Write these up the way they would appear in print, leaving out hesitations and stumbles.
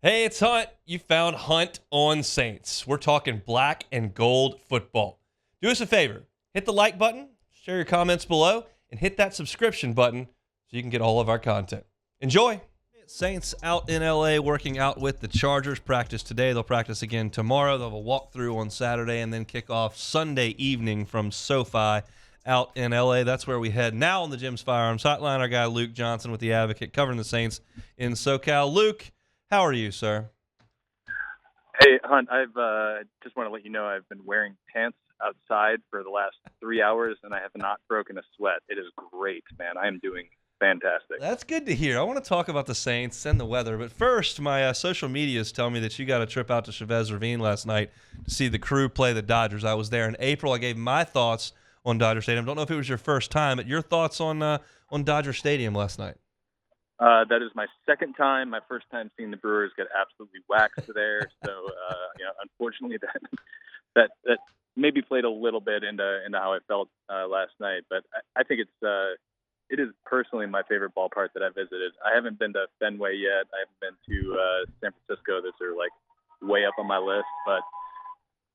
Hey, it's Hunt. You found Hunt on Saints. We're talking black and gold football. Do us a favor, hit the like button, share your comments below, and hit that subscription button so you can get all of our content. Enjoy. Saints out in LA working out with the Chargers. Practice today. They'll practice again tomorrow. They'll have a walkthrough on Saturday and then kick off Sunday evening from SoFi out in LA. That's where we head now on the Jim's Firearms Hotline. Our guy Luke Johnson with the Advocate covering the Saints in SoCal. Luke, how are you, sir? Hey, Hunt, I've just want to let you know I've been wearing pants outside for the last 3 hours, and I have not broken a sweat. It is great, man. I am doing fantastic. That's good to hear. I want to talk about the Saints and the weather, but first, my social medias tell me that you got a trip out to Chavez Ravine last night to see the Crew play the Dodgers. I was there in April. I gave my thoughts on Dodger Stadium. Don't know if it was your first time, but your thoughts on Dodger Stadium last night. That is my second time. My first time seeing the Brewers get absolutely waxed there. So, unfortunately, that maybe played a little bit into how I felt last night. But I think it is personally my favorite ballpark that I visited. I haven't been to Fenway yet. I haven't been to San Francisco. Those are like way up on my list. But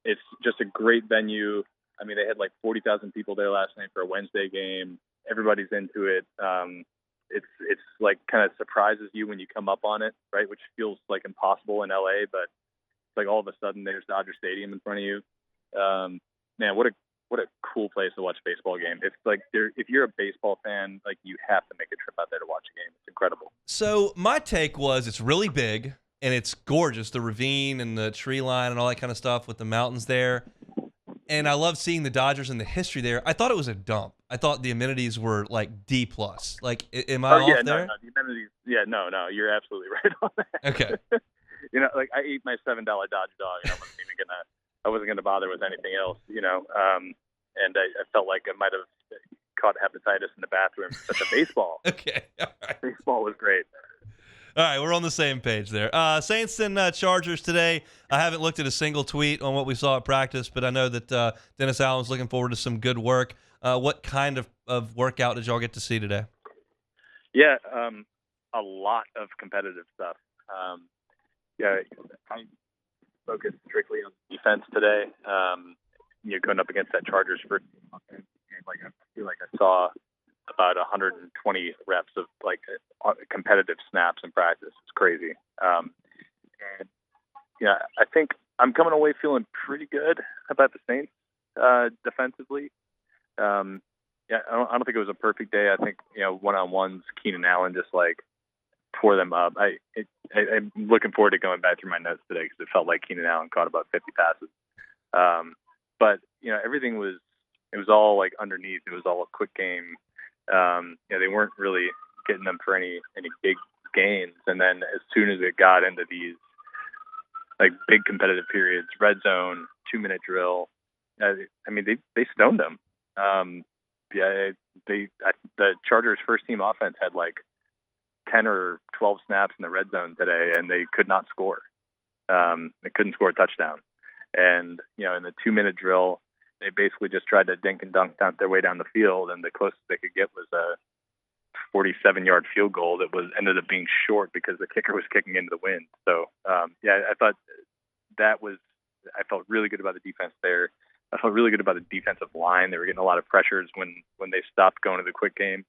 it's just a great venue. I mean, they had like 40,000 people there last night for a Wednesday game. Everybody's into it. It's like kind of surprises you when you come up on it, right? Which feels like impossible in LA, but it's like all of a sudden there's Dodger Stadium in front of you. Man, what a cool place to watch a baseball game. It's like if you're a baseball fan, like you have to make a trip out there to watch a game. It's incredible. So my take was it's really big and it's gorgeous, the ravine and the tree line and all that kind of stuff with the mountains there. And I love seeing the Dodgers and the history there. I thought it was a dump. I thought the amenities were like D plus. Like, am I off there? No, the amenities. Yeah, no, you're absolutely right on that. Okay. Like I ate my $7 Dodger dog, and I wasn't gonna bother with anything else, and I felt like I might have caught hepatitis in the bathroom. But the baseball, Okay. All right. baseball was great. All right, we're on the same page there. Saints and Chargers today. I haven't looked at a single tweet on what we saw at practice, but I know that Dennis Allen's looking forward to some good work. What kind of workout did y'all get to see today? Yeah, a lot of competitive stuff. I focused strictly on defense today. Going up against that Chargers first offense, like I feel like I saw about 120 reps of like competitive snaps in practice. It's crazy. And I think I'm coming away feeling pretty good about the Saints defensively. I don't think it was a perfect day. I think one-on-ones, Keenan Allen just like tore them up. I'm looking forward to going back through my notes today because it felt like Keenan Allen caught about 50 passes. But everything was all like underneath. It was all a quick game. They weren't really getting them for any big gains. And then as soon as it got into these like big competitive periods, red zone, 2-minute drill, they stoned them. The Chargers first team offense had like 10 or 12 snaps in the red zone today, and they could not score. They couldn't score a touchdown. And, in the 2-minute drill, they basically just tried to dink and dunk down their way down the field, and the closest they could get was a 47-yard field goal that ended up being short because the kicker was kicking into the wind. So, I thought I felt really good about the defense there. I felt really good about the defensive line. They were getting a lot of pressures when they stopped going to the quick game.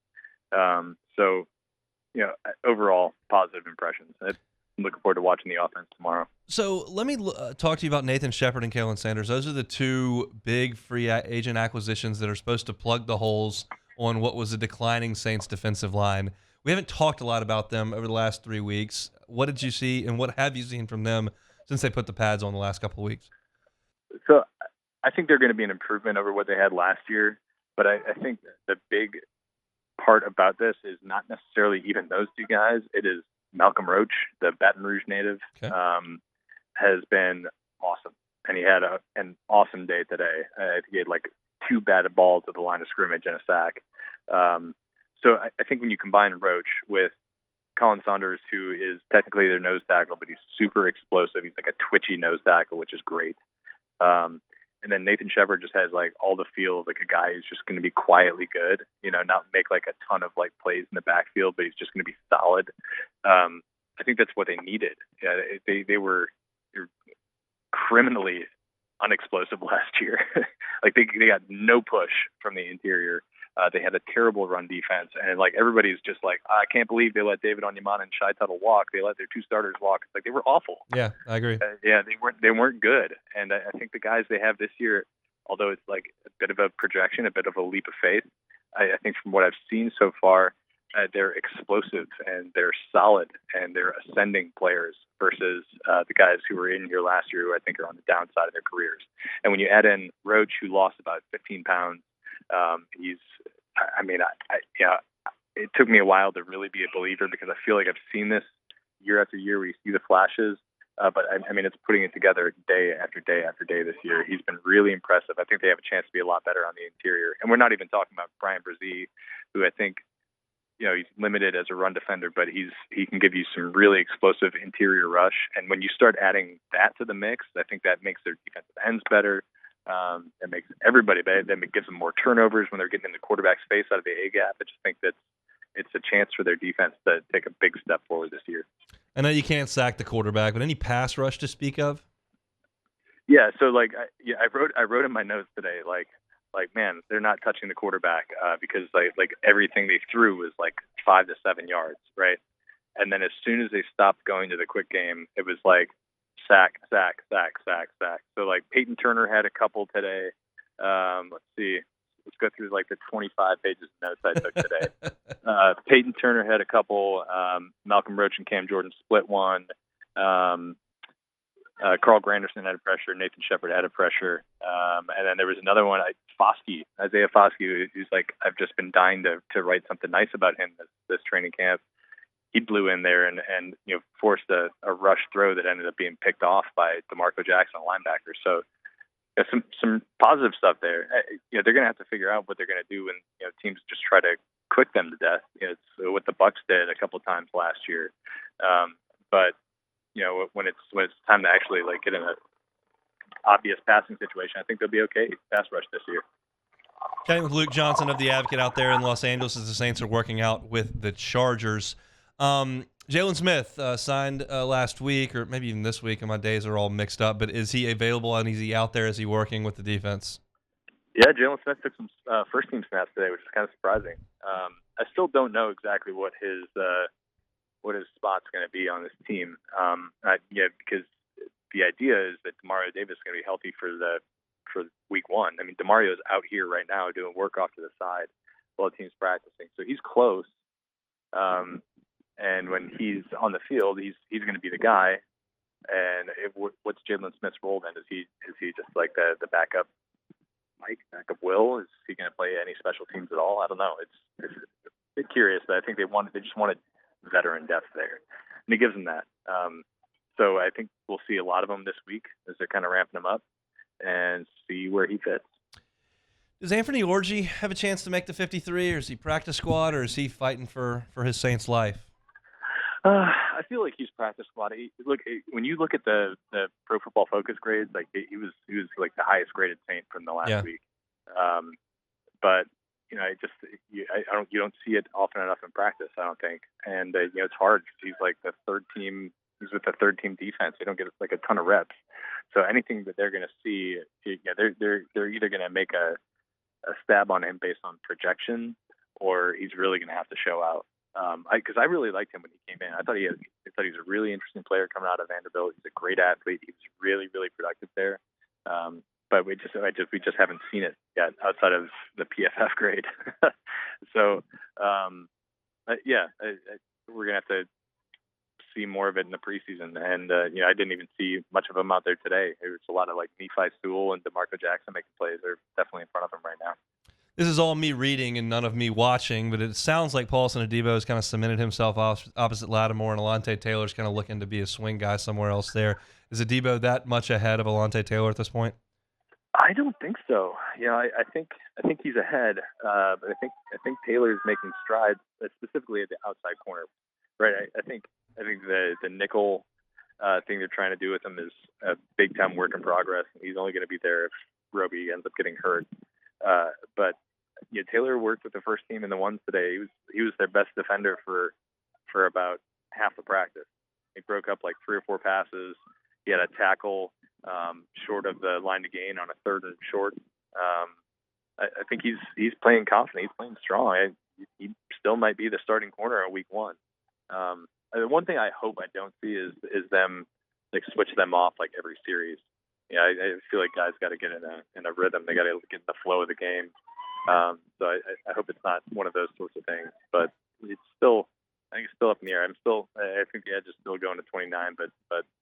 Overall, positive impressions. I'm looking forward to watching the offense tomorrow. So let me talk to you about Nathan Shepard and Kalen Sanders. Those are the two big free agent acquisitions that are supposed to plug the holes on what was a declining Saints defensive line. We haven't talked a lot about them over the last 3 weeks. What did you see, and what have you seen from them since they put the pads on the last couple of weeks? So I think they're going to be an improvement over what they had last year, but I think the big part about this is not necessarily even those two guys. It is Malcolm Roach, the Baton Rouge native, Okay. Has been awesome. And he had an awesome day today. I think he had like 2 batted balls at the line of scrimmage and a sack. So I think when you combine Roach with Colin Saunders, who is technically their nose tackle, but he's super explosive. He's like a twitchy nose tackle, which is great. And then Nathan Shepard just has like all the feel of like a guy who's just going to be quietly good, not make like a ton of like plays in the backfield, but he's just going to be solid. I think that's what they needed. Yeah, they were criminally unexplosive last year. Like they got no push from the interior. They had a terrible run defense, and like everybody's just like, I can't believe they let David Onyemata and Shai Tuttle walk. They let their two starters walk. It's like they were awful. Yeah, I agree. Yeah, they weren't good. And I think the guys they have this year, although it's like a bit of a projection, a bit of a leap of faith, I think from what I've seen so far, they're explosive and they're solid and they're ascending players versus the guys who were in here last year who I think are on the downside of their careers. And when you add in Roach, who lost about 15 pounds, yeah, it took me a while to really be a believer because I feel like I've seen this year after year where you see the flashes. But I mean, it's putting it together day after day after day this year. He's been really impressive. I think they have a chance to be a lot better on the interior. And we're not even talking about Brian Brzee, who I think, he's limited as a run defender, but he can give you some really explosive interior rush. And when you start adding that to the mix, I think that makes their defensive ends better. It makes everybody better. Then it gives them more turnovers when they're getting in the quarterback's face out of the A gap. I just think that it's a chance for their defense to take a big step forward this year. I know you can't sack the quarterback, but any pass rush to speak of? Yeah. So I wrote in my notes today, like man, they're not touching the quarterback because like everything they threw was like 5 to 7 yards, right? And then as soon as they stopped going to the quick game, it was like sack, sack, sack, sack, sack. So like Peyton Turner had a couple today. Let's see. Let's go through like the 25 pages of notes I took today. Peyton Turner had a couple. Malcolm Roach and Cam Jordan split one. Carl Granderson had a pressure. Nathan Shepard had a pressure. And then there was another one, Isaiah Foskey, who's like, I've just been dying to write something nice about him this training camp. He blew in there and forced a rush throw that ended up being picked off by DeMarco Jackson, a linebacker. So some positive stuff there. They're going to have to figure out what they're going to do when teams just try to cook them to death. It's what the Bucs did a couple of times last year. But when it's time to actually like get in an obvious passing situation, I think they'll be okay pass rush this year. Chatting with Luke Johnson of The Advocate out there in Los Angeles as the Saints are working out with the Chargers. Jalen Smith signed last week, or maybe even this week, and my days are all mixed up, but is he available and is he out there? Is he working with the defense? Yeah, Jalen Smith took some first-team snaps today, which is kind of surprising. I still don't know exactly what his spot's going to be on this team. Because the idea is that Demario Davis is going to be healthy for week one. I mean, Demario's out here right now doing work off to the side while the team's practicing, so he's close. And when he's on the field, he's going to be the guy. And what's Jalen Smith's role then? Is he just like the backup Mike, backup Will? Is he going to play any special teams at all? I don't know. It's a bit curious, but I think they just wanted veteran depth there, and he gives them that. So I think we'll see a lot of them this week as they're kind of ramping him up and see where he fits. Does Anthony Orji have a chance to make the 53, or is he practice squad, or is he fighting for his Saints life? I feel like he's practice squad. When you look at the Pro Football Focus grades, like he was like the highest graded Saint from the last week. But you don't see it often enough in practice, I don't think. And it's hard. He's like the third team. He's with the third team defense. They don't get like a ton of reps. So anything that they're going to see, they're either going to make a stab on him based on projection, or he's really going to have to show out. Because I really liked him when he came in. I thought he was a really interesting player coming out of Vanderbilt. He's a great athlete. He was really, really productive there. But we just haven't seen it yet outside of the PFF grade. So, we're gonna have to see more of it in the preseason. And I didn't even see much of him out there today. There's a lot of like Nephi Sewell and DeMarco Jackson making plays. They're definitely in front of him right now. This is all me reading and none of me watching, but it sounds like Paulson Adebo has kind of cemented himself opposite Lattimore, and Alontae Taylor's kind of looking to be a swing guy somewhere else there. Is Adebo that much ahead of Alontae Taylor at this point? I don't think so. I think he's ahead, but I think Taylor's making strides, specifically at the outside corner. Right. I think the nickel thing they're trying to do with him is a big time work in progress. He's only going to be there if Roby ends up getting hurt. But Taylor worked with the first team in the ones today. He was their best defender for about half the practice. He broke up like 3 or 4 passes. He had a tackle short of the line to gain on a 3rd and short. I think he's playing confident. He's playing strong. He still might be the starting corner in week 1. The one thing I hope I don't see is them like switch them off like every series. Yeah, I feel like guys got to get in a rhythm. They got to get in the flow of the game. So I hope it's not one of those sorts of things. But it's still, I think it's still up in the air. I think the edge is still going to 29, but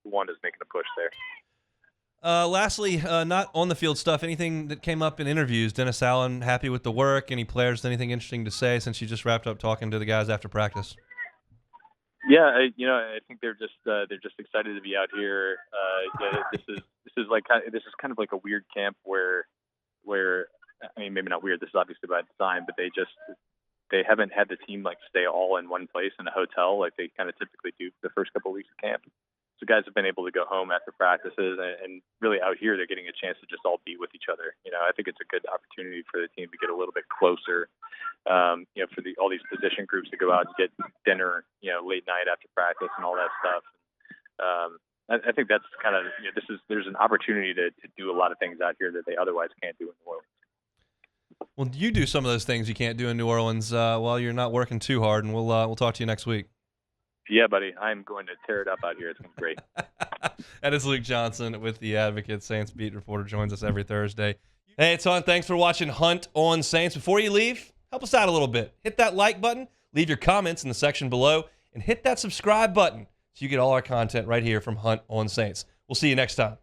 one is making a push there. Lastly, not on the field stuff, anything that came up in interviews? Dennis Allen happy with the work? Any players, anything interesting to say since you just wrapped up talking to the guys after practice? Yeah, I think they're just excited to be out here. This is kind of like a weird camp where I mean, maybe not weird. This is obviously by design, but they haven't had the team like stay all in one place in a hotel like they kind of typically do the first couple of weeks of camp. So guys have been able to go home after practices, and really out here they're getting a chance to just all be with each other. I think it's a good opportunity for the team to get a little bit closer. For all these position groups to go out and get dinner, late night after practice and all that stuff. I think that's kind of there's an opportunity to do a lot of things out here that they otherwise can't do in New Orleans. Well, you do some of those things you can't do in New Orleans while you're not working too hard, and we'll talk to you next week. Yeah, buddy. I'm going to tear it up out here. It's going to be great. That is Luke Johnson with The Advocate. Saints beat reporter, joins us every Thursday. Hey, it's on. Thanks for watching Hunt on Saints. Before you leave, help us out a little bit. Hit that like button, leave your comments in the section below, and hit that subscribe button so you get all our content right here from Hunt on Saints. We'll see you next time.